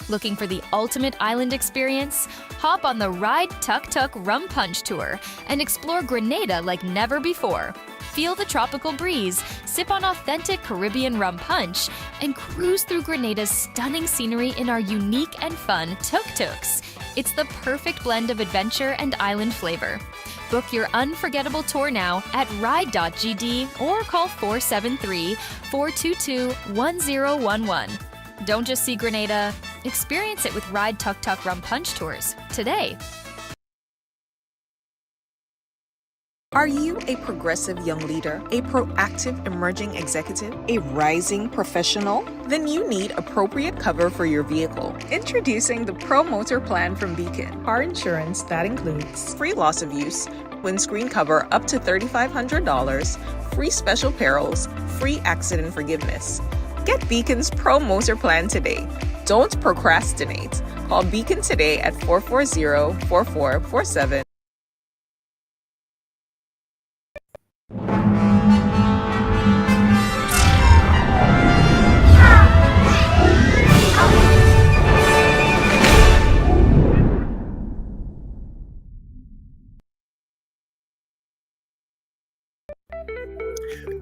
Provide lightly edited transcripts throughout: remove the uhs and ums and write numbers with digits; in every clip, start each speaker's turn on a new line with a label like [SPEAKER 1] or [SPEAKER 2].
[SPEAKER 1] Looking for the ultimate island experience? Hop on the Ride Tuk Tuk Rum Punch Tour and explore Grenada like never before. Feel the tropical breeze, sip on authentic Caribbean rum punch, and cruise through Grenada's stunning scenery in our unique and fun tuk-tuks. It's the perfect blend of adventure and island flavor. Book your unforgettable tour now at ride.gd or call 473-422-1011. Don't just see Grenada, experience it with Ride Tuk Tuk Rum Punch Tours today.
[SPEAKER 2] Are you a progressive young leader, a proactive emerging executive, a rising professional? Then you need appropriate cover for your vehicle. Introducing the Pro Motor Plan from Beacon. Car insurance that includes free loss of use, windscreen cover up to $3,500, free special perils, free accident forgiveness. Get Beacon's Pro Motor Plan today. Don't procrastinate. Call Beacon today at 440-4447.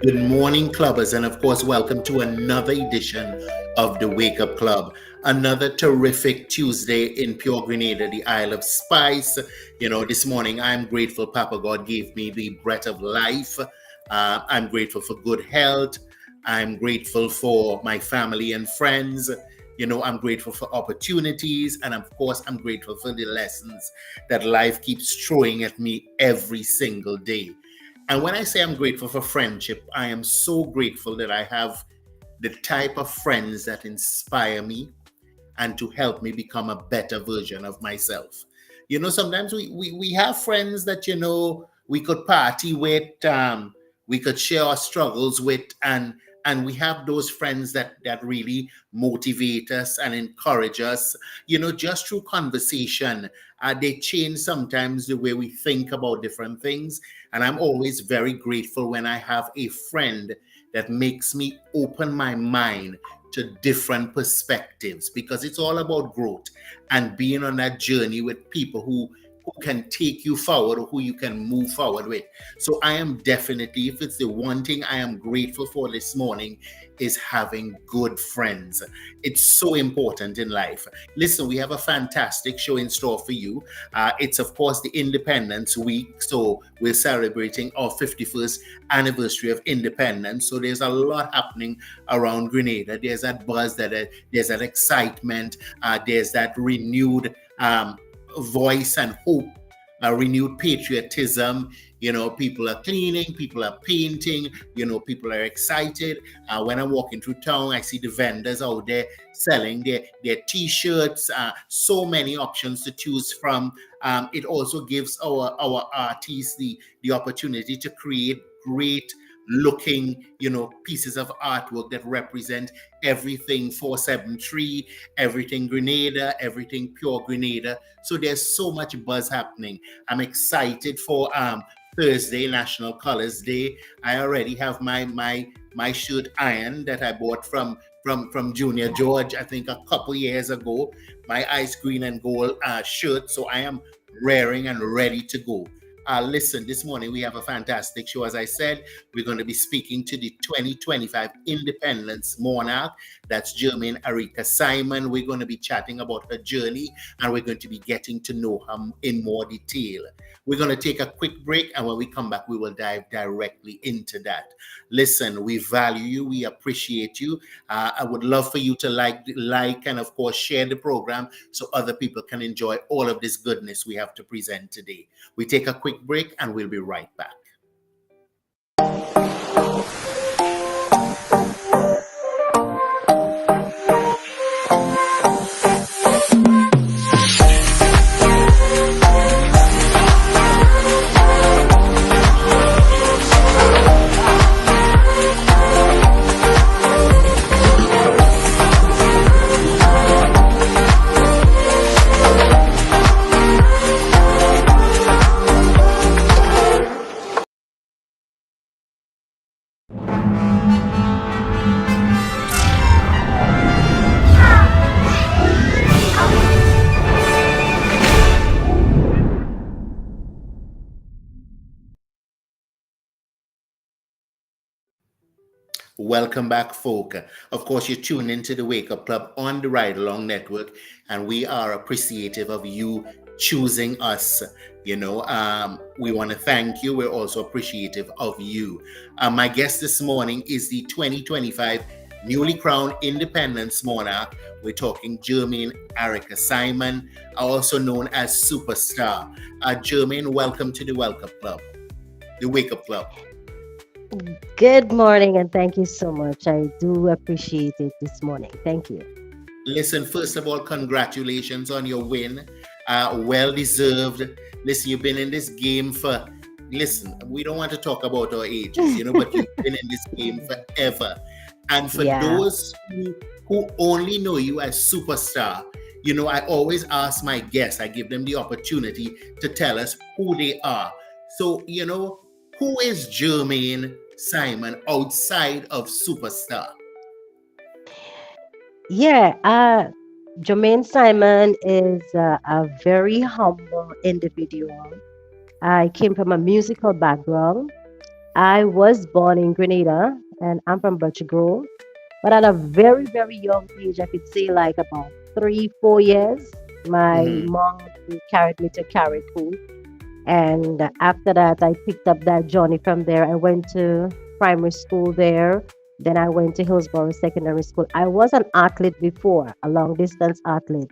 [SPEAKER 3] Good morning, clubbers, and of course, welcome to another edition of the Wake Up Club. Another terrific Tuesday in pure Grenada, the Isle of Spice. You know, this morning I'm grateful Papa God gave me the breath of life. I'm grateful for good health. I'm grateful for my family and friends. You know, I'm grateful for opportunities. And of course, I'm grateful for the lessons that life keeps throwing at me every single day. And when I say I'm grateful for friendship, I am so grateful that I have the type of friends that inspire me and to help me become a better version of myself. You know, sometimes we have friends that, you know, we could party with, we could share our struggles with, and we have those friends that really motivate us and encourage us, you know, just through conversation. They change sometimes the way we think about different things. And I'm always very grateful when I have a friend that makes me open my mind to different perspectives, because it's all about growth and being on that journey with people who can take you forward or who you can move forward with. So I am definitely, if it's the one thing I am grateful for this morning, is having good friends. It's so important in life. Listen, we have a fantastic show in store for you. It's of course the Independence Week. So we're celebrating our 51st anniversary of independence. So there's a lot happening around Grenada. There's that buzz, there's that excitement, there's that renewed voice and hope, renewed patriotism. You know, people are cleaning, people are painting, you know, people are excited. When I'm walking through town, I see the vendors out there selling their t-shirts, so many options to choose from. It also gives our artists the opportunity to create great looking, you know, pieces of artwork that represent everything 473, everything Grenada, everything pure Grenada. So there's so much buzz happening. I'm excited for Thursday, National Colors Day. I already have my shirt iron that I bought from Junior George, I think a couple years ago, my ice green and gold shirt. So I am raring and ready to go. Listen, this morning we have a fantastic show. As I said, we're going to be speaking to the 2025 Independence Monarch. That's Germaine Arika Simon. We're going to be chatting about her journey, and we're going to be getting to know her in more detail. We're going to take a quick break, and when we come back, we will dive directly into that. Listen, we value you. We appreciate you. I would love for you to like, and of course, share the program so other people can enjoy all of this goodness we have to present today. We take a quick break, and we'll be right back. Welcome back, folk. Of course, you're tuned into the Wake Up Club on the Ride Along Network, and we are appreciative of you choosing us. We want to thank you. We're also appreciative of you. My guest this morning is the 2025 newly crowned Independence Monarch. We're talking Jermaine Erica Simon, also known as Superstar. Jermaine, welcome to the Welcome Club, the Wake Up Club.
[SPEAKER 4] Good morning, and thank you so much. I do appreciate it this morning. Thank you.
[SPEAKER 3] Listen, first of all, congratulations on your win. Well deserved. Listen, you've been in this game for, listen, we don't want to talk about our ages, but you've been in this game forever. And for
[SPEAKER 4] Yeah.
[SPEAKER 3] those who only know you as Superstar, I always ask my guests, I give them the opportunity to tell us who they are. So, who is Jermaine Simon outside of Superstar?
[SPEAKER 4] Yeah. Jermaine Simon is a very humble individual. I came from a musical background. I was born in Grenada, and I'm from Birch Grove. But at a very, very young age, I could say like about 3, 4 years, my
[SPEAKER 3] Mm-hmm.
[SPEAKER 4] mom carried me to Carriacou. And after that, I picked up that journey from there. I went to primary school there. Then I went to Hillsborough Secondary School. I was an athlete before, a long distance athlete.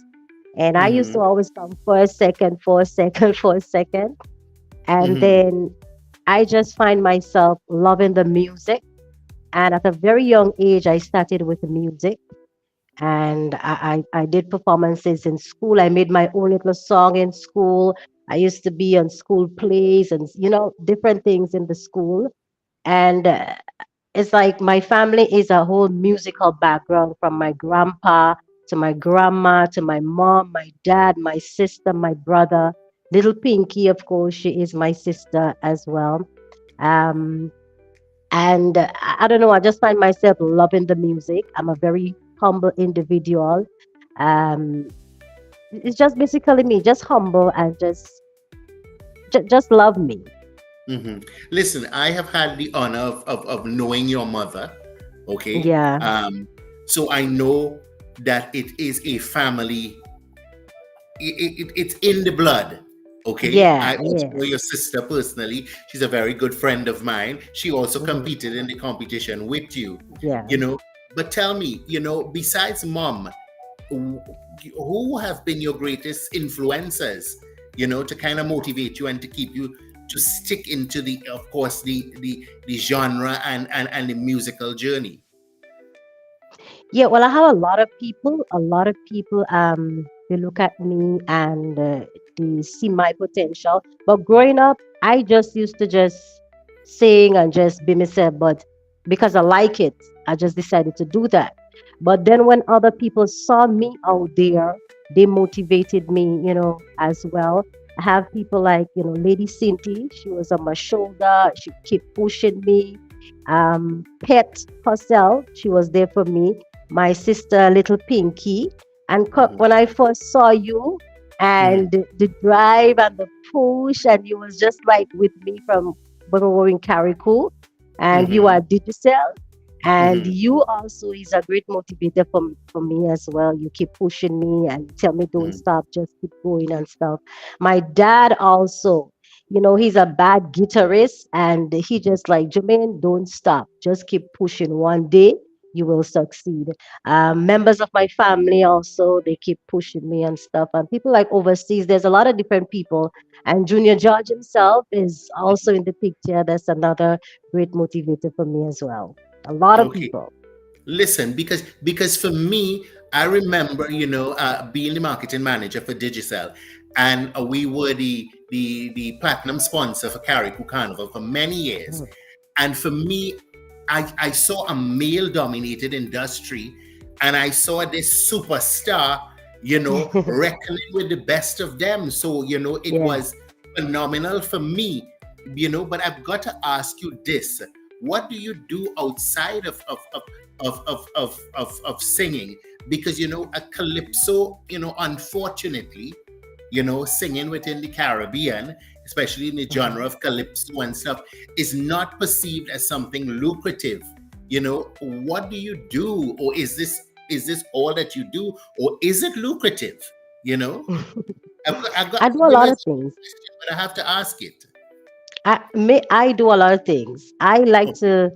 [SPEAKER 4] And I used to
[SPEAKER 3] Mm-hmm.
[SPEAKER 4] always come first, second, first, second, first, second. And
[SPEAKER 3] Mm-hmm.
[SPEAKER 4] then I just find myself loving the music. And at a very young age, I started with music. And I did performances in school. I made my own little song in school. I used to be on school plays and different things in the school. And it's like my family is a whole musical background, from my grandpa to my grandma to my mom, my dad, my sister, my brother. Little Pinky, of course, she is my sister as well. Um, and I don't know, I just find myself loving the music. I'm a very humble individual. Um, it's just basically me, just humble and just love me.
[SPEAKER 3] Mm-hmm. Listen, I have had the honor of knowing your mother. Okay.
[SPEAKER 4] Yeah,
[SPEAKER 3] So I know that it is a family, it's in the blood. Okay.
[SPEAKER 4] yeah,
[SPEAKER 3] I also
[SPEAKER 4] yeah,
[SPEAKER 3] know your sister personally. She's a very good friend of mine. She also
[SPEAKER 4] mhm,
[SPEAKER 3] competed in the competition with you,
[SPEAKER 4] yeah.
[SPEAKER 3] you know. But tell me, besides mom, who who have been your greatest influencers, to kind of motivate you and to keep you to stick into the, of course, the genre and the musical journey?
[SPEAKER 4] Yeah, well, I have a lot of people, they look at me and they see my potential. But growing up, I just used to just sing and just be myself. But because I like it, I just decided to do that. But then when other people saw me out there, they motivated me, as well. I have people like, Lady Cindy, she was on my shoulder, she kept pushing me. Pet herself, she was there for me. My sister, little Pinky. And Kirk,
[SPEAKER 3] Mm-hmm.
[SPEAKER 4] when I first saw you
[SPEAKER 3] Mm-hmm.
[SPEAKER 4] and the drive and the push, and you was just like with me from when we were in Carriacou, and you
[SPEAKER 3] Mm-hmm.
[SPEAKER 4] are Digicel. And
[SPEAKER 3] Mm-hmm.
[SPEAKER 4] you also is a great motivator for me as well. You keep pushing me and tell me don't stop, just keep going and stuff. My dad also, he's a bad guitarist, and he just like, Jermaine, don't stop, just keep pushing. One day you will succeed. Members of my family also, they keep pushing me and stuff. And people like overseas, there's a lot of different people. And Junior George himself is also in the picture. That's another great motivator for me as well. A lot of
[SPEAKER 3] Okay.
[SPEAKER 4] people.
[SPEAKER 3] Listen, because for me, I remember, being the marketing manager for Digicel, and we were the platinum sponsor for Carriacou Carnival for many years.
[SPEAKER 4] Mm.
[SPEAKER 3] And for me, I saw a male dominated industry, and I saw this superstar, reckoning with the best of them. So, it
[SPEAKER 4] Yeah.
[SPEAKER 3] was phenomenal for me, but I've got to ask you this. What do you do outside of singing? Because, a calypso, unfortunately, singing within the Caribbean, especially in the
[SPEAKER 4] Mhm.
[SPEAKER 3] genre of calypso and stuff, is not perceived as something lucrative, what do you do? Or is this all that you do? Or is it lucrative? You know,
[SPEAKER 4] I do a
[SPEAKER 3] there
[SPEAKER 4] lot
[SPEAKER 3] is
[SPEAKER 4] of
[SPEAKER 3] a
[SPEAKER 4] things.
[SPEAKER 3] question, but I have to ask it.
[SPEAKER 4] I do a lot of things. I like
[SPEAKER 3] Oh,
[SPEAKER 4] to.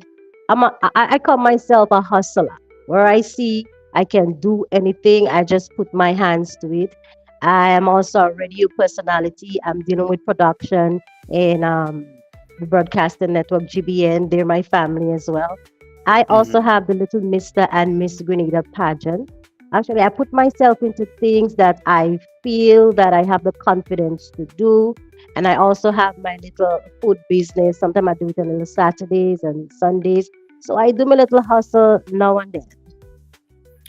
[SPEAKER 4] I call myself a hustler. Where I see I can do anything, I just put my hands to it. I am also a radio personality. I'm dealing with production in the broadcasting network GBN. They're my family as well. I also
[SPEAKER 3] mhm.
[SPEAKER 4] have the little Mr. and Miss Grenada pageant. Actually, I put myself into things that I feel that I have the confidence to do, and I also have my little food business. Sometimes I do it on little Saturdays and Sundays. So I do my little hustle now and then.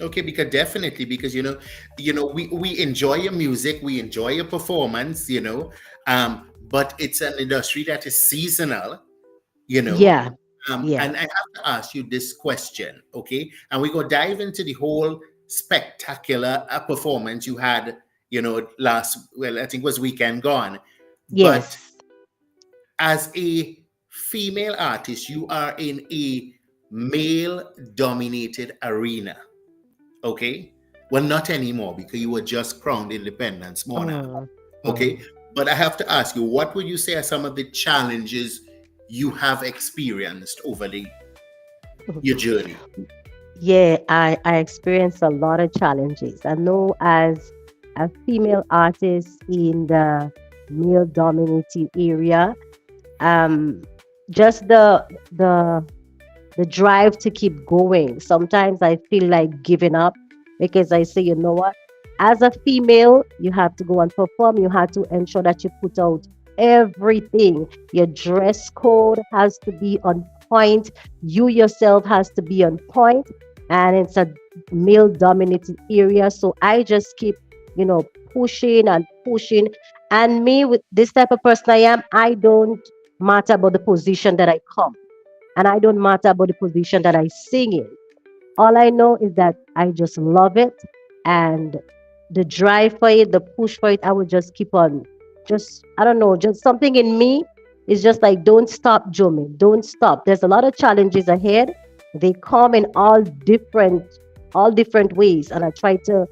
[SPEAKER 3] Okay, because definitely, because we enjoy your music, we enjoy your performance, but it's an industry that is seasonal, you know.
[SPEAKER 4] Yeah, yeah,
[SPEAKER 3] And I have to ask you this question, okay? And we go dive into the whole spectacular performance you had, I think it was weekend gone. But
[SPEAKER 4] yes.
[SPEAKER 3] as a female artist, you are in a male dominated arena, okay? Well, not anymore because you were just crowned Independence Monarch,
[SPEAKER 4] Mm,
[SPEAKER 3] okay?
[SPEAKER 4] mm.
[SPEAKER 3] But I have to ask you, what would you say are some of the challenges you have experienced over your journey?
[SPEAKER 4] Yeah, I experienced a lot of challenges. I know as a female artist in the male dominated area, um, just the drive to keep going. Sometimes I feel like giving up because I say, you know what? As a female, you have to go and perform. You have to ensure that you put out everything. Your dress code has to be on point. You yourself has to be on point. And it's a male dominated area. So I just keep, pushing and pushing. And me, with this type of person I am, I don't matter about the position that I come, and I don't matter about the position that I sing in. All I know is that I just love it, and the drive for it, the push for it, I would just keep on. Just I don't know, just something in me is just like don't stop, Jomi. Don't stop. There's a lot of challenges ahead. They come in all different ways, and I try to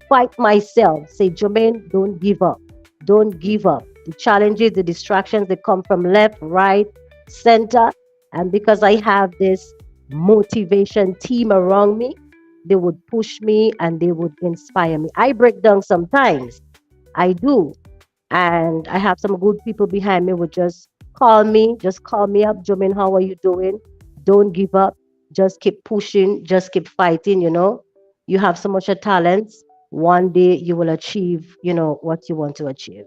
[SPEAKER 4] fight myself. Say, Jermaine, don't give up. Don't give up. The challenges, the distractions, they come from left, right, center. And because I have this motivation team around me, they would push me and they would inspire me. I break down sometimes. I do. And I have some good people behind me would just call me up. Jermaine, how are you doing? Don't give up. Just keep pushing. Just keep fighting. You have so much talent. One day you will achieve, what you want to achieve.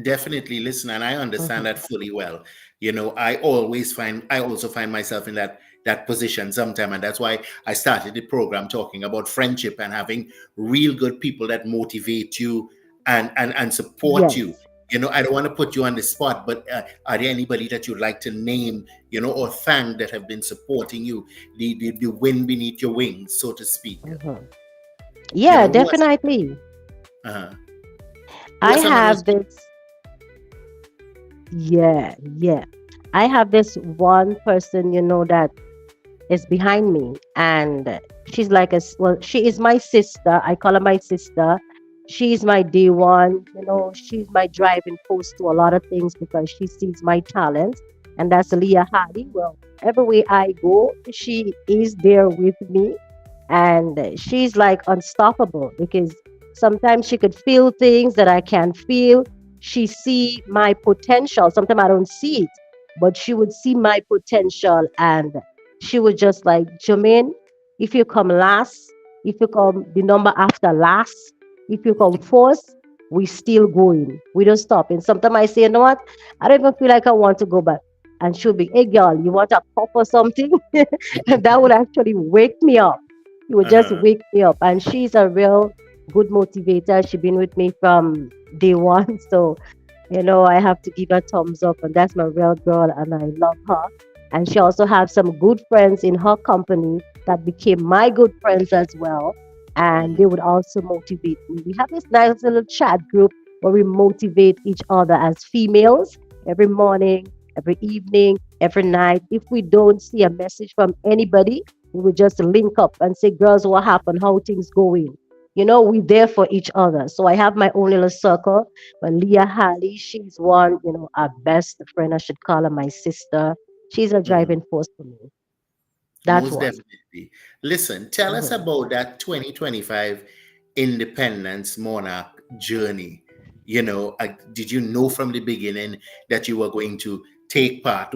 [SPEAKER 3] Definitely listen, and I understand that
[SPEAKER 4] Mhm.
[SPEAKER 3] fully well. I also find myself in that position sometime, and that's why I started the program talking about friendship and having real good people that motivate you and support you.
[SPEAKER 4] Yes.
[SPEAKER 3] I don't want to put you on the spot, but are there anybody that you'd like to name, or thank that have been supporting you, the wind beneath your wings, so to speak?
[SPEAKER 4] Mhm. Yeah,
[SPEAKER 3] Who are some,
[SPEAKER 4] definitely.
[SPEAKER 3] uh, who are
[SPEAKER 4] I
[SPEAKER 3] some of those
[SPEAKER 4] have
[SPEAKER 3] people?
[SPEAKER 4] this. Yeah, yeah. I have this one person, that is behind me, and she's like well, she is my sister. I call her my sister. She's my day one. She's my driving force to a lot of things because she sees my talent, and that's Leah Hardy. Well, everywhere I go, she is there with me, and she's like unstoppable because sometimes she could feel things that I can't feel. She see my potential. Sometimes I don't see it, but she would see my potential, and she would just like, Jermaine, if you come last, if you come the number after last, if you come first, we still going. We don't stop. And sometimes I say, you know what? I don't even feel like I want to go back. And she'll be, hey girl, you want a puff or something? And that would actually wake me up. It would just
[SPEAKER 3] Uh-huh.
[SPEAKER 4] wake me up. And she's a real good motivator. She's been with me from day one. So I have to give her thumbs up, and that's my real girl, and I love her. And she also has some good friends in her company that became my good friends as well. And they
[SPEAKER 3] Mhm.
[SPEAKER 4] would also motivate me. We have this nice little chat group where we motivate each other as females every morning, every evening. every night. If we don't see a message from anybody, we would just link up and say, girls, what happened? How things going? We there for each other. So I have my own little circle. But Leah Halley, she's one, our best friend. I should call her my sister. She's a
[SPEAKER 3] Mhm.
[SPEAKER 4] driving force for me. That's
[SPEAKER 3] Most
[SPEAKER 4] one.
[SPEAKER 3] definitely. Listen, tell us
[SPEAKER 4] Mhm.
[SPEAKER 3] about that 2025 Independence Monarch journey. Did you know from the beginning that you were going to take part?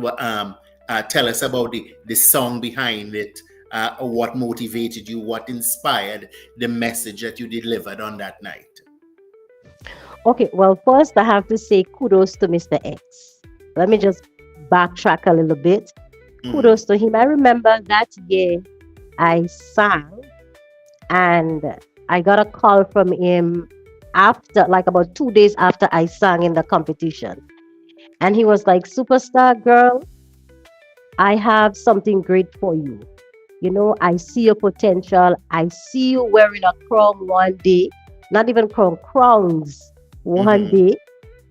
[SPEAKER 3] Tell us about the song behind it. What motivated you? What inspired the message that you delivered on that night?
[SPEAKER 4] Okay, well, first I have to say kudos to Mr. X. Let me just backtrack a little bit.
[SPEAKER 3] Mhm.
[SPEAKER 4] Kudos to him. I remember that year I sang and I got a call from him after, like about 2 days after I sang in the competition. And he was like, Superstar girl, I have something great for you. I see your potential. I see you wearing a crown one day, not even crowns one
[SPEAKER 3] Mhm.
[SPEAKER 4] day.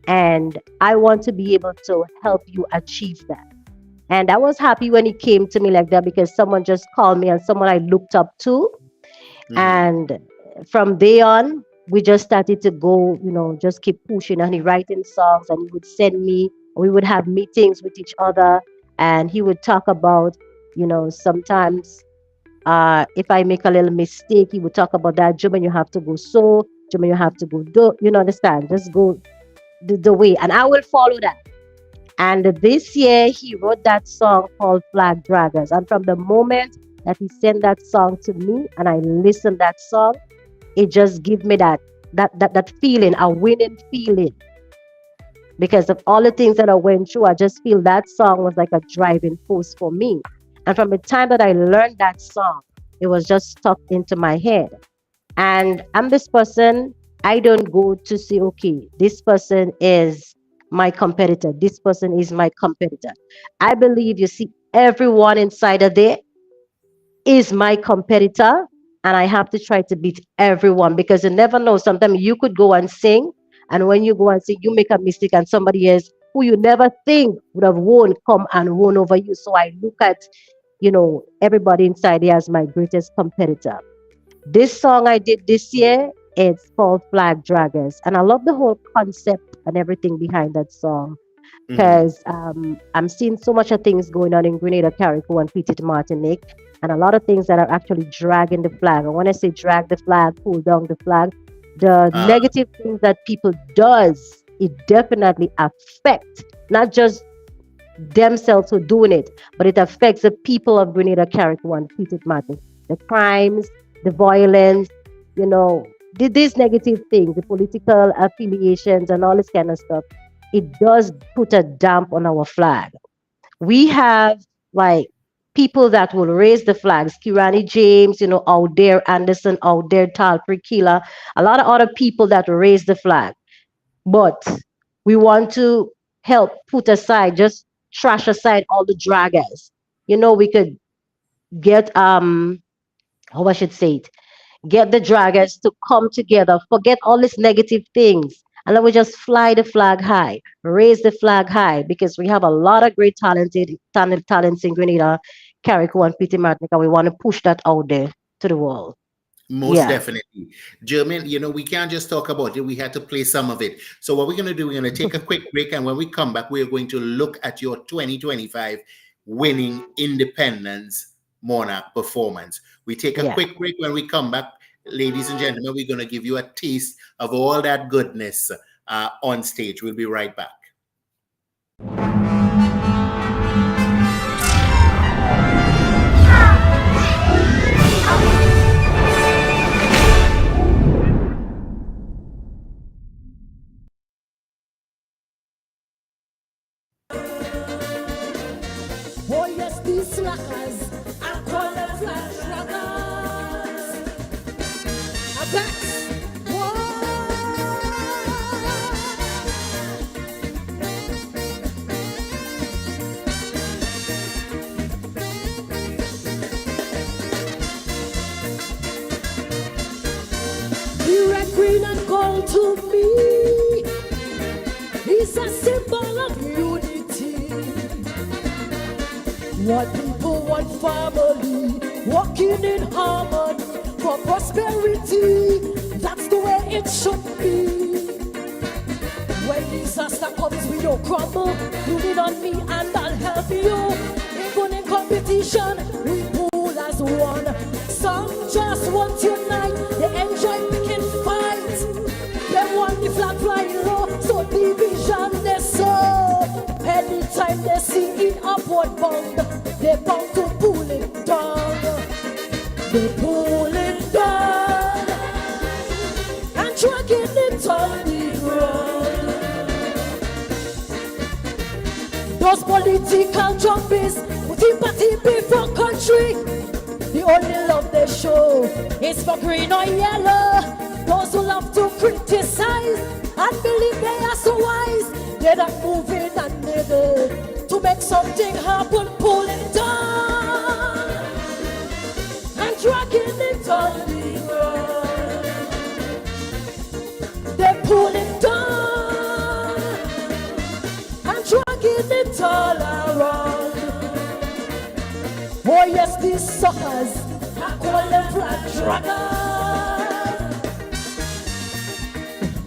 [SPEAKER 4] And I want to be able to help you achieve that. And I was happy when he came to me like that because someone just called me and someone I looked up to.
[SPEAKER 3] Mhm.
[SPEAKER 4] And from there on, we just started to go, just keep pushing. And he writing songs and he would send me, we would have meetings with each other. And he would talk about, sometimes if I make a little mistake, he would talk about that. German, you have to go so. German, you have to go do. Understand? Just go the way. And I will follow that. And this year, he wrote that song called Flag Draggers. And from the moment that he sent that song to me and I listened that song, it just gave me that feeling, a winning feeling. Because of all the things that I went through, I just feel that song was like a driving force for me. And from the time that I learned that song, it was just stuck into my head. And I'm this person, I don't go to say, okay, this person is my competitor. This person is my competitor. I believe you see everyone inside of there is my competitor. And I have to try to beat everyone because you never know. Sometimes you could go and sing. And when you go and sing, you make a mistake and somebody else who you never think would have won come and won over you. So I look at, everybody inside there as my greatest competitor. This song I did this year, it's called Flag Draggers. And I love the whole concept and everything behind that song
[SPEAKER 3] Mhm.
[SPEAKER 4] because I'm seeing so much of things going on in Grenada, Carriacou, and Petit Martinique, and a lot of things that are actually dragging the flag. And when I say drag the flag, pull down the flag, the
[SPEAKER 3] Uh,
[SPEAKER 4] negative things that people does, it definitely affect not just themselves who doing it, but it affects the people of Grenada, Carriacou, and Petit Martinique. The crimes, the violence, these negative things, the political affiliations, and all this kind of stuff. It does put a damp on our flag. We have like people that will raise the flags. Kirani James, out there, Anderson out there, Tal Kila, a lot of other people that raise the flag. But we want to help put aside, just trash aside all the draggers. We could get how I should say it, get the draggers to come together, forget all these negative things, and then we just fly the flag high, raise the flag high, because we have a lot of great talents in Grenada, Carriacou, and Petit Martinique, and we want to push that out there to the world.
[SPEAKER 3] Most
[SPEAKER 4] Yeah,
[SPEAKER 3] definitely. German, we can't just talk about it. We had to play some of it. So what we're going to do, we're going to take a quick break. And when we come back, we're going to look at your 2025 winning Independence Monarch performance. We take a
[SPEAKER 4] yeah.
[SPEAKER 3] quick break. When we come back, ladies and gentlemen, we're going to give you a taste of all that goodness on stage. We'll be right back.
[SPEAKER 5] Oh yes, these slackers, I call them flash slackers. I bet. The red, green, and gold to me is a symbol of unity. What people want family, walking in harmony for prosperity. That's the way it should be. When disaster comes, we don't crumble. You lean on me and I'll help you. Even in competition, we pull as one. Some just want unite. They enjoy picking fights. They want the flag flying low, so division they sow. Anytime they see in upward bound, they bound to pull it down. They pull it down and dragging it on the ground. Those political jumpies who sympathy before country, the only love they show is for green or yellow. Those who love to criticize and believe they are so wise, they're not moving and middle to make something happen, pull it down and dragging it on the ground. They pull it down and dragging it all around. Oh yes, these suckers, I call them flag draggers.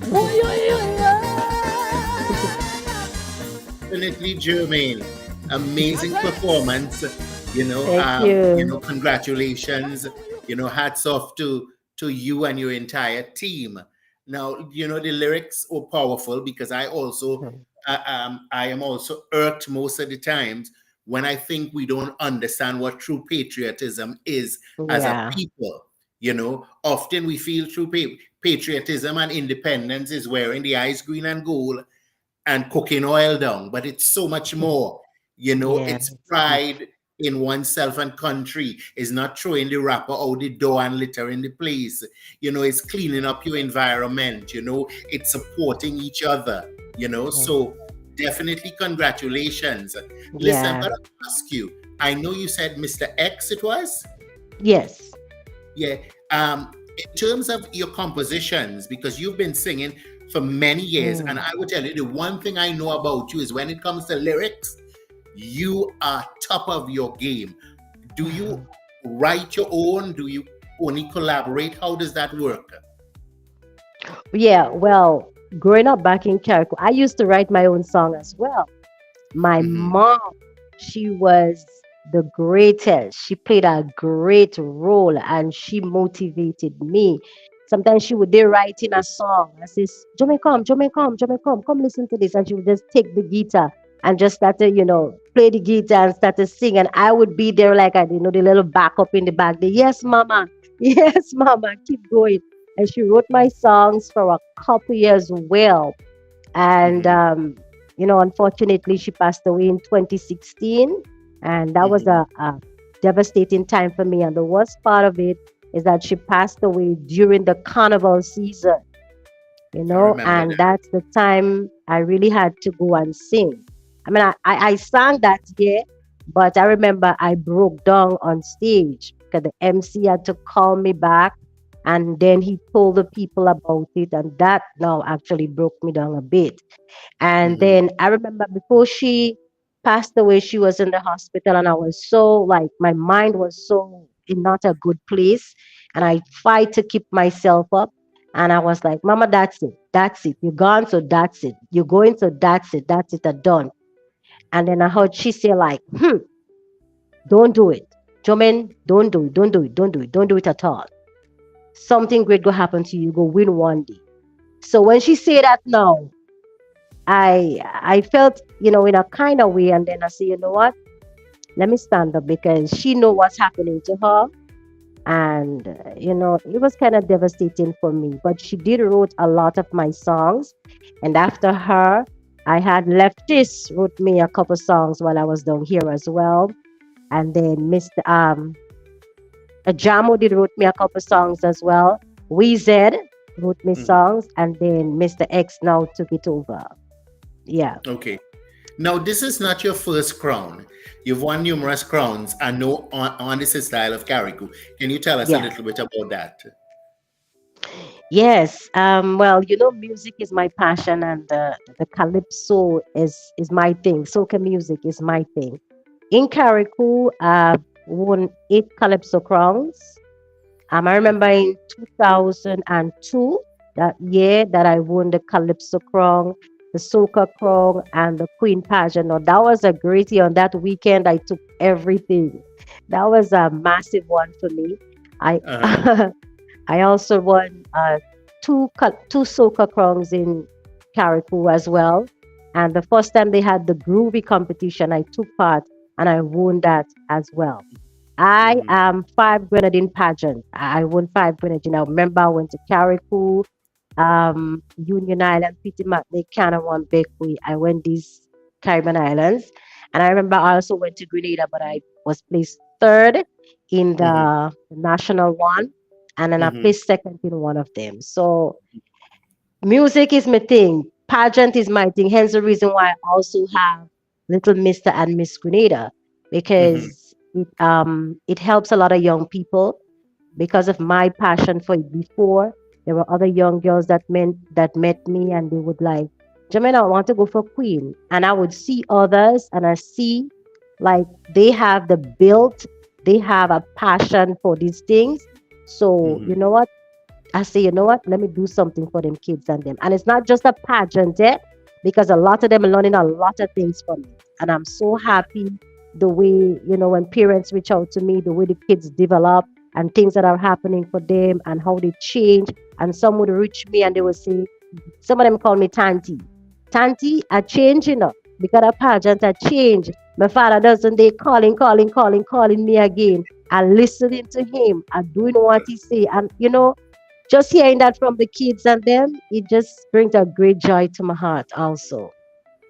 [SPEAKER 5] Oh yeah.
[SPEAKER 3] Definitely, Jermaine. Amazing performance.
[SPEAKER 4] Thank you.
[SPEAKER 3] Congratulations. Hats off to you and your entire team. Now, the lyrics were powerful because I am also irked most of the times when I think we don't understand what true patriotism is as a
[SPEAKER 4] Yeah.
[SPEAKER 3] people. Often we feel true patriotism and independence is wearing the ice green and gold and cooking oil down, but it's so much more.
[SPEAKER 4] Yeah.
[SPEAKER 3] It's pride in oneself and country. It's not throwing the wrapper out the door and littering the place. It's cleaning up your environment. It's supporting each other. So definitely congratulations. Listen, I'm
[SPEAKER 4] Yeah.
[SPEAKER 3] gonna ask you. I know you said Mr. X. It was.
[SPEAKER 4] Yes.
[SPEAKER 3] Yeah. In terms of your compositions, because you've been singing for many years, and I will tell you the one thing I know about you is when it comes to lyrics, you are top of your game. Do you write your own? Do you only collaborate? How does that work?
[SPEAKER 4] Yeah. Well, growing up back in Kirk, I used to write my own song as well. My
[SPEAKER 3] Mm-hmm.
[SPEAKER 4] mom, she was the greatest. She played a great role and she motivated me. Sometimes she would be writing a song. I says, Jome, come, Jome, come, Jome, come listen to this. And she would just take the guitar and just start to, play the guitar and start to sing. And I would be there like the little backup in the back. The, yes, mama. Yes, mama. Keep going. And she wrote my songs for a couple years well. And
[SPEAKER 3] Mm-hmm.
[SPEAKER 4] unfortunately, she passed away in 2016, and that was
[SPEAKER 3] Mm-hmm.
[SPEAKER 4] a devastating time for me. And the worst part of it is that she passed away during the carnival season,
[SPEAKER 3] I remember
[SPEAKER 4] and
[SPEAKER 3] that.
[SPEAKER 4] that's the time I really had to go and sing. I mean, I sang that year, but I remember I broke down on stage because the MC had to call me back, and then he told the people about it, and that now actually broke me down a bit. And
[SPEAKER 3] Mm-hmm.
[SPEAKER 4] then I remember before she passed away, she was in the hospital, and I was so like, my mind was so in not a good place. And I tried to keep myself up. And I was like, Mama, that's it. That's it. You're gone, so that's it. You're going, so that's it. That's it. I'm done. And then I heard she say, like, don't do it. Jomen, don't do it. Don't do it. Don't do it. Don't do it at all. Something great will happen to you. You go win one day. So when she said that now, I felt, in a kind of way, and then I said, you know what? Let me stand up because she know what's happening to her, and it was kind of devastating for me. But she did wrote a lot of my songs, and after her, I had Leftis wrote me a couple songs while I was down here as well, and then Mr. Jamo did wrote me a couple songs as well. Weezed wrote me
[SPEAKER 3] Mm-hmm.
[SPEAKER 4] songs, and then Mr. X now took it over. Yeah.
[SPEAKER 3] Okay. Now, this is not your first crown. You've won numerous crowns and know on this style of Carrico. Can you tell us a
[SPEAKER 4] Yeah.
[SPEAKER 3] little bit about that?
[SPEAKER 4] Yes. Well, music is my passion, and the calypso is my thing. Soca music is my thing. In Carriacou, I've won 8 Calypso crowns. I remember in 2002, that year that I won the Calypso crown, the Soca crown, and the Queen pageant. Now, that was a great year. On that weekend, I took everything. That was a massive one for me. I
[SPEAKER 3] Uh-huh.
[SPEAKER 4] I also won two Soca crowns in Carriacou as well. And the first time they had the groovy competition, I took part and I won that as well. I
[SPEAKER 3] Mhm.
[SPEAKER 4] am 5 grenadine pageant. I won 5 grenadine. I remember I went to Carriacou, Union Island, Petit They kind of won Bakery. I went these Caribbean islands. And I remember I also went to Grenada, but I was placed third in
[SPEAKER 3] Mhm.
[SPEAKER 4] the national one. And then I
[SPEAKER 3] Mhm.
[SPEAKER 4] placed second in one of them. So music is my thing. Pageant is my thing. Hence the reason why I also have Little Mister and Miss Grenada,
[SPEAKER 3] Mhm.
[SPEAKER 4] because it helps a lot of young people because of my passion for it before. There were other young girls that met me and they would like, Jamaica, I want to go for Queen. And I would see others and I see like they have the build, they have a passion for these things. So
[SPEAKER 3] Mhm.
[SPEAKER 4] you know what? I say, you know what? Let me do something for them kids and them. And it's not just a pageant, eh? Because a lot of them are learning a lot of things from it. And I'm so happy the way, when parents reach out to me, the way the kids develop and things that are happening for them and how they change. And some would reach me and they would say, some of them call me Tanti. Tanti, I change, because a pageant, I change. My father doesn't, they calling me again. I listening to him. I doing what he say. And, just hearing that from the kids and them, it just brings a great joy to my heart also.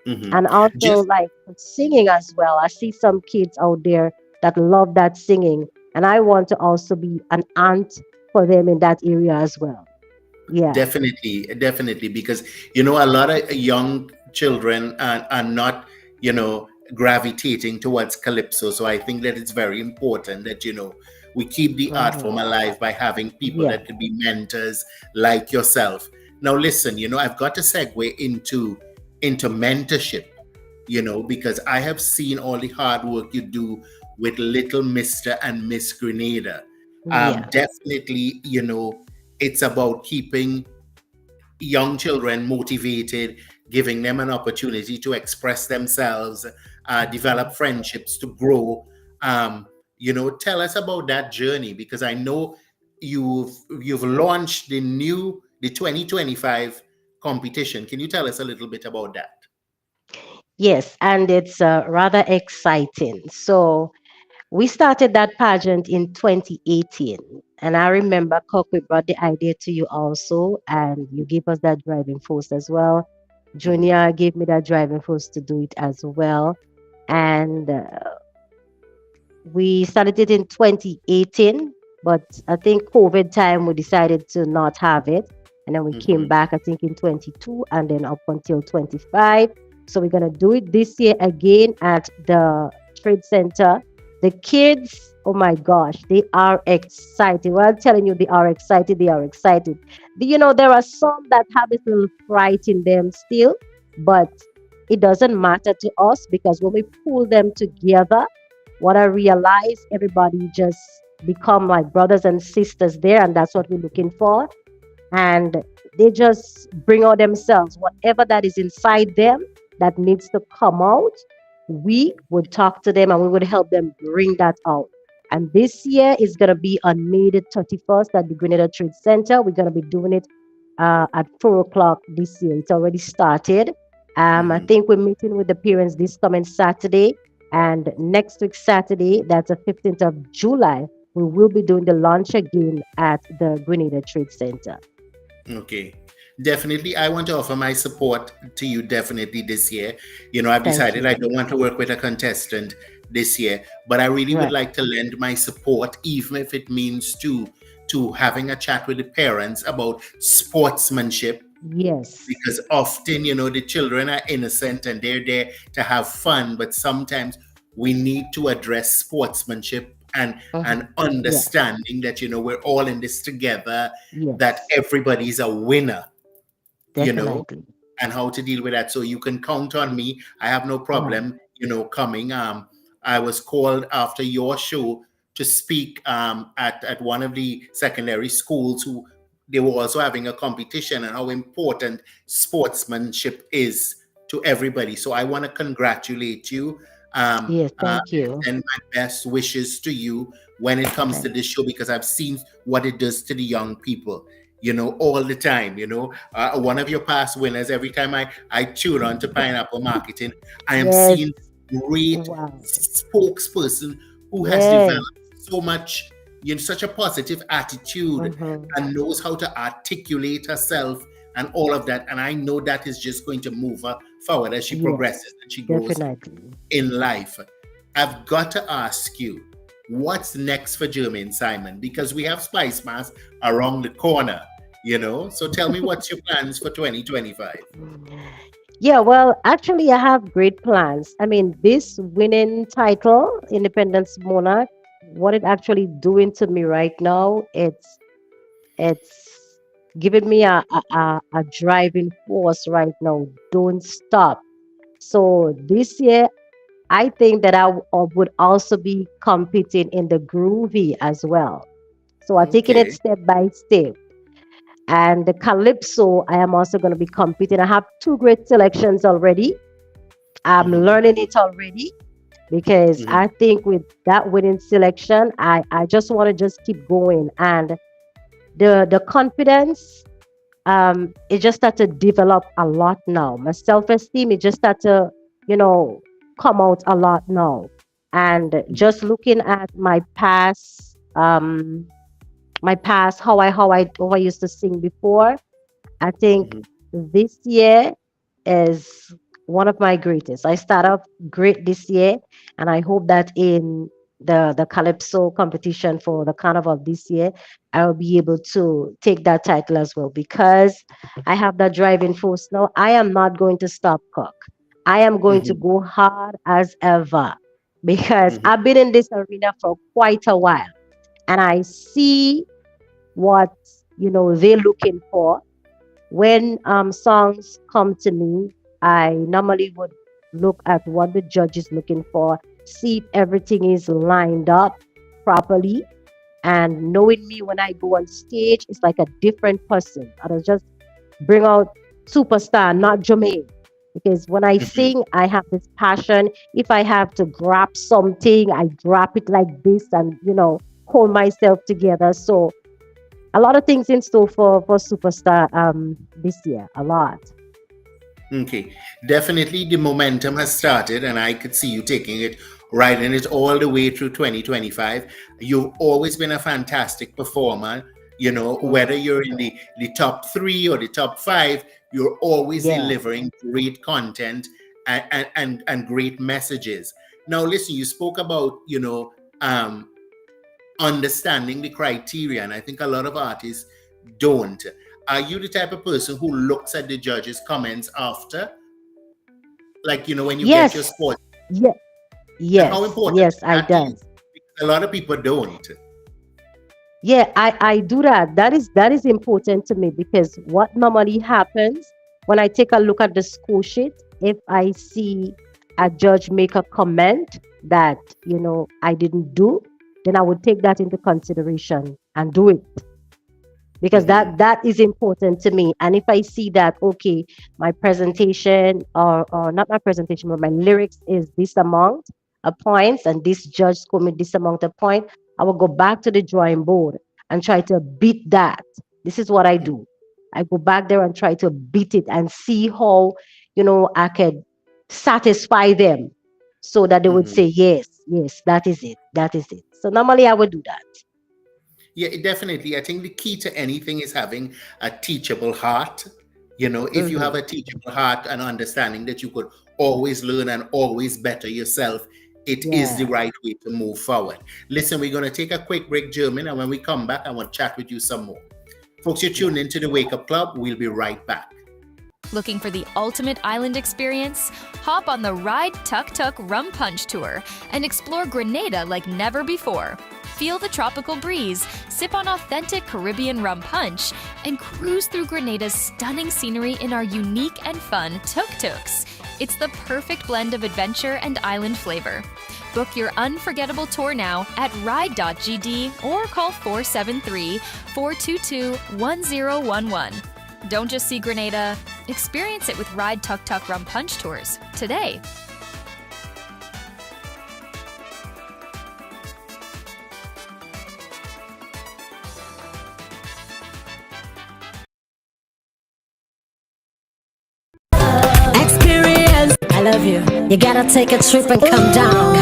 [SPEAKER 3] Mhm.
[SPEAKER 4] And also
[SPEAKER 3] Just
[SPEAKER 4] like singing as well. I see some kids out there that love that singing. And I want to also be an aunt for them in that area as well. Yeah.
[SPEAKER 3] definitely, definitely, because a lot of young children are not, gravitating towards calypso. So I think that it's very important that we keep the art form
[SPEAKER 4] Hmm.
[SPEAKER 3] alive by having people
[SPEAKER 4] Yeah.
[SPEAKER 3] that could be mentors like yourself. Now, listen, I've got to segue into mentorship, because I have seen all the hard work you do with Little Mister and Miss Grenada.
[SPEAKER 4] Yeah.
[SPEAKER 3] Definitely, it's about keeping young children motivated, giving them an opportunity to express themselves, develop friendships, to grow. Tell us about that journey, because I know you've launched the 2025 competition. Can you tell us a little bit about that?
[SPEAKER 4] Yes. And it's rather exciting. So we started that pageant in 2018. And I remember Kirk, we brought the idea to you also, and you gave us that driving force as well.
[SPEAKER 3] Mhm.
[SPEAKER 4] Junior gave me that driving force to do it as well. And we started it in 2018, but I think COVID time we decided to not have it. And then we came
[SPEAKER 3] Mhm.
[SPEAKER 4] back, I think, in 22 and then up until 25. So we're going to do it this year again at the Trade Center. The kids, oh my gosh, they are excited. Well, I'm telling you, they are excited. They are excited. There are some that have this little fright in them still, but it doesn't matter to us because when we pull them together, what I realized, everybody just become like brothers and sisters there, and that's what we're looking for. And they just bring out themselves, whatever that is inside them that needs to come out. We would talk to them and we would help them bring that out. And this year is going to be on May the 31st at the Grenada Trade Center. We're going to be doing it at 4 o'clock this year. It's already started. I
[SPEAKER 3] Mhm.
[SPEAKER 4] think we're meeting with the parents this coming Saturday. And next week, Saturday, that's the 15th of July, we will be doing the launch again at the Grenada Trade Center.
[SPEAKER 3] Okay. Definitely, I want to offer my support to you definitely this year. I've
[SPEAKER 4] Thank
[SPEAKER 3] decided
[SPEAKER 4] you.
[SPEAKER 3] I don't want to work with a contestant this year, but I really would
[SPEAKER 4] Right.
[SPEAKER 3] like to lend my support, even if it means to having a chat with the parents about sportsmanship,
[SPEAKER 4] Yes.
[SPEAKER 3] because often the children are innocent and they're there to have fun, but sometimes we need to address sportsmanship and
[SPEAKER 4] Yeah.
[SPEAKER 3] understanding that we're all in this together, that
[SPEAKER 4] Yes.
[SPEAKER 3] everybody's a winner, you know
[SPEAKER 4] Definitely.
[SPEAKER 3] and how to deal with that. So you can count on me. I have no
[SPEAKER 4] Right.
[SPEAKER 3] problem coming. I was called after your show to speak at one of the secondary schools who they were also having a competition and how important sportsmanship is to everybody. So I want to congratulate you.
[SPEAKER 4] Yes, thank you.
[SPEAKER 3] Send my best wishes to you when it comes to
[SPEAKER 4] Thank
[SPEAKER 3] this show because I've seen what it does to the young people. All the time. One of your past winners. Every time I tune on to Pineapple Marketing, I am
[SPEAKER 4] Yes.
[SPEAKER 3] seeing great
[SPEAKER 4] Wow.
[SPEAKER 3] spokesperson who has
[SPEAKER 4] Yes.
[SPEAKER 3] developed so much, such a positive attitude and knows how to articulate herself and all of that. And I know that is just going to move her forward as she
[SPEAKER 4] Yes,
[SPEAKER 3] progresses and she grows
[SPEAKER 4] definitely.
[SPEAKER 3] in life. I've got to ask you, what's next for Jermaine Simon? Because we have Spice Mass around the corner, So tell me what's your plans for 2025?
[SPEAKER 4] Yeah, well, actually, I have great plans. I mean, this winning title, Independence Monarch, what it actually doing to me right now, it's giving me a driving force right now. Don't stop. So this year, I think that would also be competing in the groovy as well. So I'm taking it
[SPEAKER 3] Okay.
[SPEAKER 4] step by step. And the calypso, I am also going to be competing. I have two great selections already. I'm
[SPEAKER 3] Mhm,
[SPEAKER 4] learning it already because
[SPEAKER 3] mhm,
[SPEAKER 4] I think with that winning selection, I just want to just keep going. And the confidence, it just started to develop a lot now. My self-esteem, it just started to, you know, come out a lot now. And
[SPEAKER 3] mhm,
[SPEAKER 4] just looking at my past, how I used to sing before, I think
[SPEAKER 3] mhm,
[SPEAKER 4] this year is one of my greatest. I start off great this year, and I hope that in the Calypso competition for the carnival this year, I'll be able to take that title as well because I have that driving force now. I am not going to stop, Cook. I am going to
[SPEAKER 3] mhm,
[SPEAKER 4] go hard as ever because
[SPEAKER 3] mhm,
[SPEAKER 4] I've been in this arena for quite a while, and I see what they're looking for when songs come to me. I normally would look at what the judge is looking for, see if everything is lined up properly. And knowing me when I go on stage, it's like a different person. I don't just bring out superstar, not Jermaine. Because when I
[SPEAKER 3] mhm.
[SPEAKER 4] sing, I have this passion. If I have to grab something, I grab it like this and, hold myself together. So a lot of things in store for superstar this year. A lot.
[SPEAKER 3] Okay, definitely the momentum has started, and I could see you taking it, riding it all the way through 2025. You've always been a fantastic performer. Whether
[SPEAKER 4] Yeah.
[SPEAKER 3] you're in the top three or the top five, you're always
[SPEAKER 4] Yeah.
[SPEAKER 3] delivering great content and great messages. Now, listen, you spoke about, understanding the criteria, and I think a lot of artists don't. Are you the type of person who looks at the judges' comments after, like when you get your
[SPEAKER 4] Yes.
[SPEAKER 3] sport,
[SPEAKER 4] Yeah.
[SPEAKER 3] and how
[SPEAKER 4] Yes.
[SPEAKER 3] important
[SPEAKER 4] Yes,
[SPEAKER 3] is
[SPEAKER 4] I
[SPEAKER 3] that to you?
[SPEAKER 4] does.
[SPEAKER 3] Because a lot of people don't.
[SPEAKER 4] Yeah, I do that. That is important to me because what normally happens when I take a look at the score sheet, if I see a judge make a comment that I didn't do, then I would take that into consideration and do it because
[SPEAKER 3] Hmm.
[SPEAKER 4] that is important to me. And if I see that, okay, my presentation or not my presentation but my lyrics is this amount of points and this judge scored me this amount of point, I will go back to the drawing board and try to beat that. This is what I do. I go back there and try to beat it and see how I could satisfy them so that they would
[SPEAKER 3] Hmm.
[SPEAKER 4] say yes, yes, that is it. So normally I would do that.
[SPEAKER 3] Yeah, definitely. I think the key to anything is having a teachable heart. If you have
[SPEAKER 4] Hmm.
[SPEAKER 3] a teachable heart and understanding that you could always learn and always better yourself, it is the
[SPEAKER 4] Yeah.
[SPEAKER 3] right way to move forward. Listen, we're going to take a quick break, German, and when we come back, I want to chat with you some more. Folks, you're
[SPEAKER 4] Yeah.
[SPEAKER 3] tuned into the Wake Up Club. We'll be right back.
[SPEAKER 1] Looking for the ultimate island experience? Hop on the Ride Tuk Tuk Rum Punch Tour and explore Grenada like never before. Feel the tropical breeze, sip on authentic Caribbean rum punch, and cruise through Grenada's stunning scenery in our unique and fun tuk-tuks. It's the perfect blend of adventure and island flavor. Book your unforgettable tour now at ride.gd or call 473-422-1011. Don't just see Grenada, experience it with Ride Tuk Tuk Rum Punch Tours today.
[SPEAKER 5] Experience, I love you. You gotta take a trip and come down.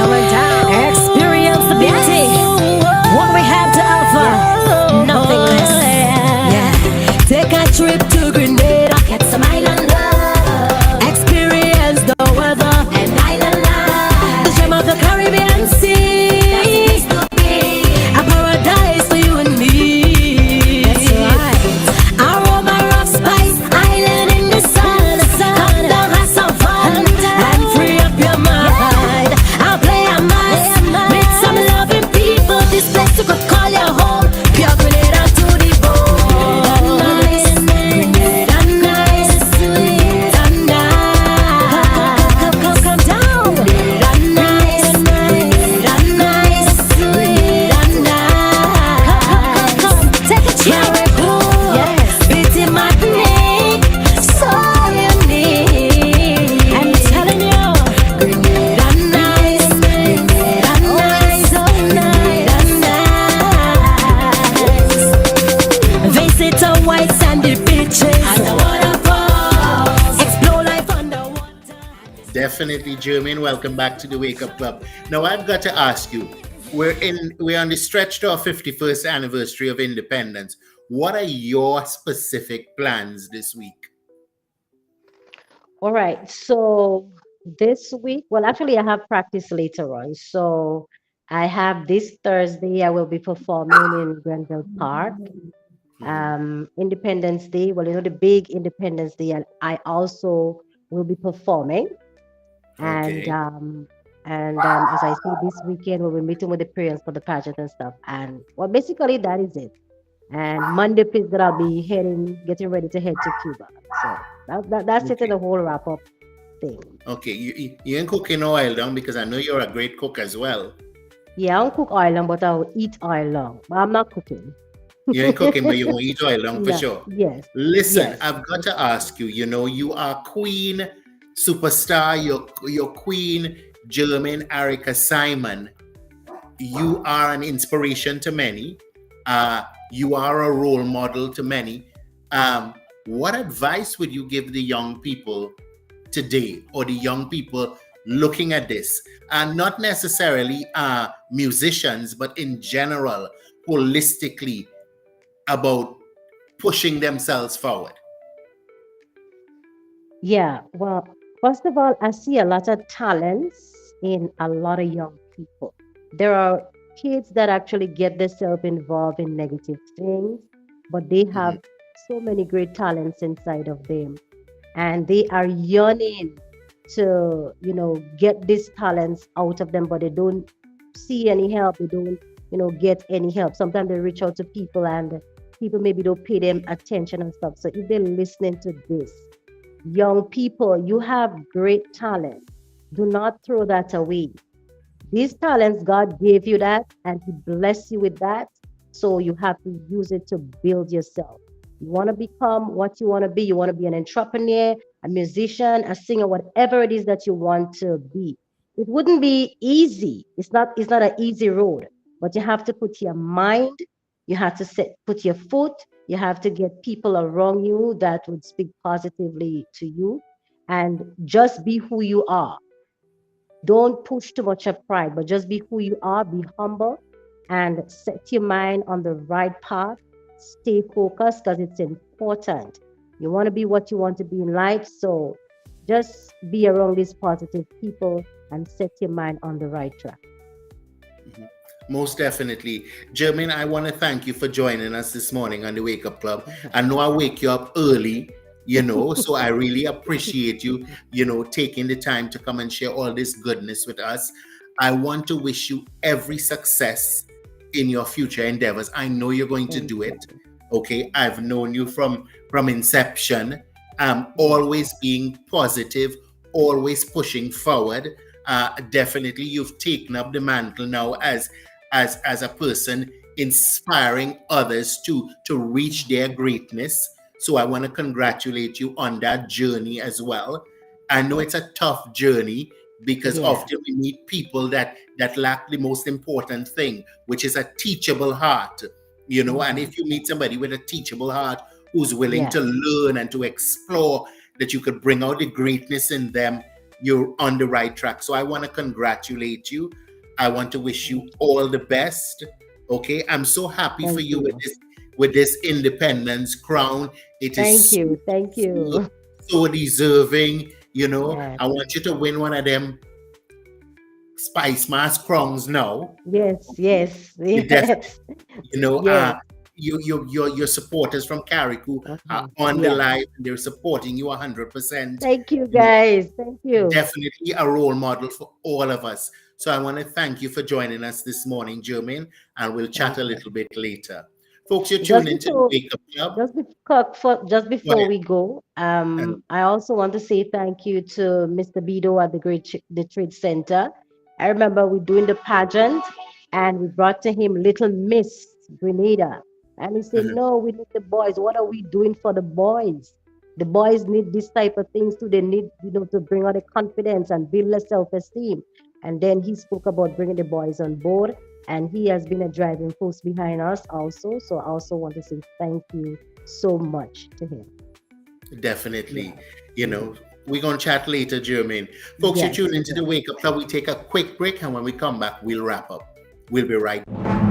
[SPEAKER 5] Experience the beauty. What we have to offer, nothing less. Yeah, take a trip to Grenada. Get some island love. Experience the weather and island life. The gem of the Caribbean Sea. A paradise for you and me. That's right. Aroma of spice, island in the sun. Come down, have some fun, and free up your mind. I'll play a mass, meet some loving people. This place you could call your home. Pure Grenada to the bone. Grenada nice, Grenada nice. Come down. Grenada nice, Grenada nice, Grenada nice. Come, take a trip. Yes, beauty magnet, so unique. I'm telling you, Grenada nice, Grenada nice, so nice. Visit a white sandy beaches and the waterfalls. Explore life underwater.
[SPEAKER 3] Definitely, Jermaine. Welcome back to the Wake Up Club. Now, I've got to ask you: we're on the stretch to our 51st anniversary of independence. What are your specific plans this week?
[SPEAKER 4] All right. So this week, well, actually, I have practice later on. So I have this Thursday, I will be performing in Grenville Park. Independence Day, well, the big Independence Day, and I also will be performing. And
[SPEAKER 3] Okay.
[SPEAKER 4] as I say, this weekend we'll be meeting with the parents for the pageant and stuff. And well, basically that is it. And Monday, please, that I'll be getting ready to head to Cuba. So that's it in
[SPEAKER 3] Okay.
[SPEAKER 4] the whole wrap up thing.
[SPEAKER 3] Okay. You ain't cooking oil down because I know you're a great cook as well.
[SPEAKER 4] Yeah, I don't cook oil, but I'll eat oil. But I'm not cooking.
[SPEAKER 3] You ain't cooking, but you gonna eat oil down for
[SPEAKER 4] Yeah,
[SPEAKER 3] sure.
[SPEAKER 4] yes,
[SPEAKER 3] Listen,
[SPEAKER 4] yes.
[SPEAKER 3] I've got to ask you. You are queen superstar. You're queen German Erica Simon. You are an inspiration to many. You are a role model to many. What advice would you give the young people today, or the young people looking at this, and not necessarily musicians, but in general, holistically, about pushing themselves forward?
[SPEAKER 4] Yeah, well, first of all, I see a lot of talents in a lot of young people. There are kids that actually get themselves involved in negative things, but they have
[SPEAKER 3] Mhm.
[SPEAKER 4] so many great talents inside of them, and they are yearning to, get these talents out of them, but they don't see any help. They don't, get any help. Sometimes they reach out to people, and people maybe don't pay them attention and stuff. So if they're listening to this, young people, you have great talent. Do not throw that away. These talents, God gave you that and He blessed you with that. So you have to use it to build yourself. You want to become what you want to be. You want to be an entrepreneur, a musician, a singer, whatever it is that you want to be. It wouldn't be easy. It's not an easy road, but you have to put your mind, you have to put your foot, you have to get people around you that would speak positively to you, and just be who you are. Don't push too much of pride, but just be who you are, be humble, and set your mind on the right path. Stay focused because it's important. You want to be what you want to be in life. So just be around these positive people and set your mind on the right track.
[SPEAKER 3] Most definitely. Jermaine, I want to thank you for joining us this morning on the Wake Up Club. I know I wake you up early, so I really appreciate you, taking the time to come and share all this goodness with us. I want to wish you every success in your future endeavors. I know you're going to
[SPEAKER 4] Thank
[SPEAKER 3] do
[SPEAKER 4] you.
[SPEAKER 3] it. Okay. I've known you from inception, always being positive, always pushing forward. Definitely, you've taken up the mantle now as a person inspiring others to reach their greatness. So I want to congratulate you on that journey as well. I know it's a tough journey because
[SPEAKER 4] Yeah.
[SPEAKER 3] often we meet people that lack the most important thing, which is a teachable heart. And if you meet somebody with a teachable heart who's willing to learn and to explore, that you could bring out the greatness in them, you're on the right track. So I want to congratulate you. I want to wish you all the best. Okay, I'm so happy for you with this independence crown. It is
[SPEAKER 4] Thank you.
[SPEAKER 3] so deserving.
[SPEAKER 4] Yes.
[SPEAKER 3] I want you to win one of them Spice Mask crowns now.
[SPEAKER 4] Yes.
[SPEAKER 3] Yes.
[SPEAKER 4] Yes.
[SPEAKER 3] Your supporters from Carriacou are on the live, and they're supporting you 100%.
[SPEAKER 4] Thank you, guys. Thank you.
[SPEAKER 3] Definitely a role model for all of us. So I want to thank you for joining us this morning, Jermaine, and we'll chat a little bit later. Folks, you're tuned into the Wake Up Club.
[SPEAKER 4] Just before we go, I also want to say thank you to Mr. Bido at the Trade Center. I remember we doing the pageant, and we brought to him Little Miss Grenada, and he said, "No, we need the boys. What are we doing for the boys? The boys need this type of things too. They need, to bring out the confidence and build their self-esteem." And then he spoke about bringing the boys on board, and he has been a driving force behind us also. So I also want to say thank you so much to him.
[SPEAKER 3] Definitely. We're going to chat later, Jermaine. Folks, you're tuned into the Wake Up Club. We take a quick break, and when we come back, we'll wrap up. We'll be right back.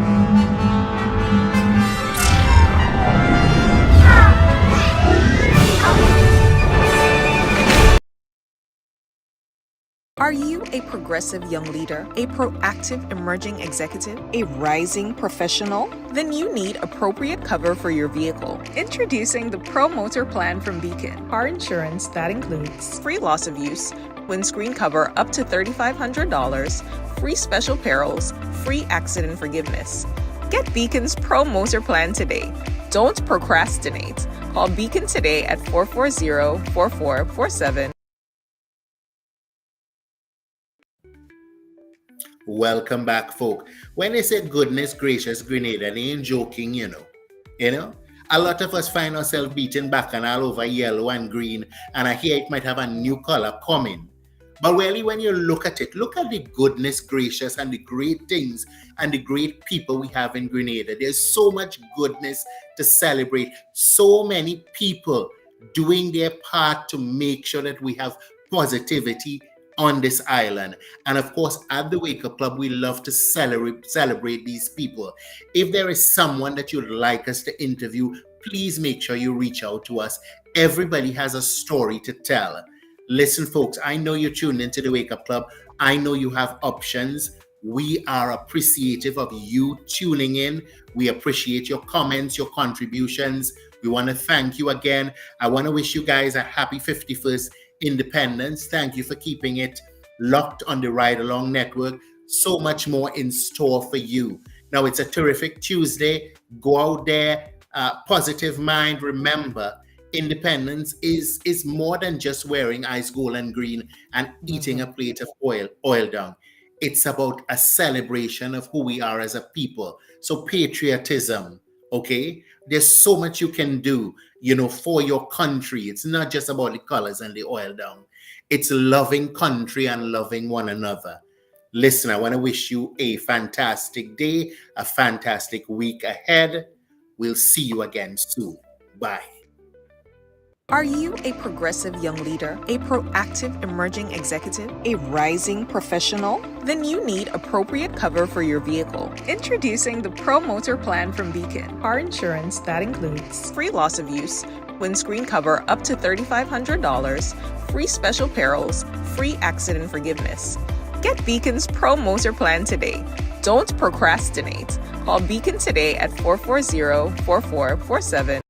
[SPEAKER 2] Are you a progressive young leader, a proactive emerging executive, a rising professional? Then you need appropriate cover for your vehicle. Introducing the Pro Motor Plan from Beacon. Car insurance that includes free loss of use, windscreen cover up to $3,500, free special perils, free accident forgiveness. Get Beacon's Pro Motor Plan today. Don't procrastinate. Call Beacon today at 440-4447.
[SPEAKER 3] Welcome back, folk. When they say goodness gracious Grenada, they ain't joking, A lot of us find ourselves beating back and all over yellow and green, and I hear it might have a new color coming. But really, when you look at it, look at the goodness gracious and the great things and the great people we have in Grenada. There's so much goodness to celebrate. So many people doing their part to make sure that we have positivity on this island. And of course, at the Wake Up Club, we love to celebrate these people. If there is someone that you'd like us to interview, please make sure you reach out to us. Everybody has a story to tell. Listen, folks, I know you're tuned into the Wake Up Club. I know you have options. We are appreciative of you tuning in. We appreciate your comments, your contributions. We want to thank you again. I want to wish you guys a happy 51st Independence. Thank you for keeping it locked on the Ride Along Network. So much more in store for you. Now, it's a terrific Tuesday. Go out there, positive mind. Remember, independence is more than just wearing ice, gold, and green and eating a plate of oil down. It's about a celebration of who we are as a people. So patriotism, okay? There's so much you can do, for your country. It's not just about the colors and the oil down. It's loving country and loving one another. Listen, I want to wish you a fantastic day, a fantastic week ahead. We'll see you again soon. Bye.
[SPEAKER 2] Are you a progressive young leader, a proactive emerging executive, a rising professional? Then you need appropriate cover for your vehicle. Introducing the Pro Motor Plan from Beacon. Car insurance that includes free loss of use, windscreen cover up to $3,500, free special perils, free accident forgiveness. Get Beacon's Pro Motor Plan today. Don't procrastinate. Call Beacon today at 440-4447.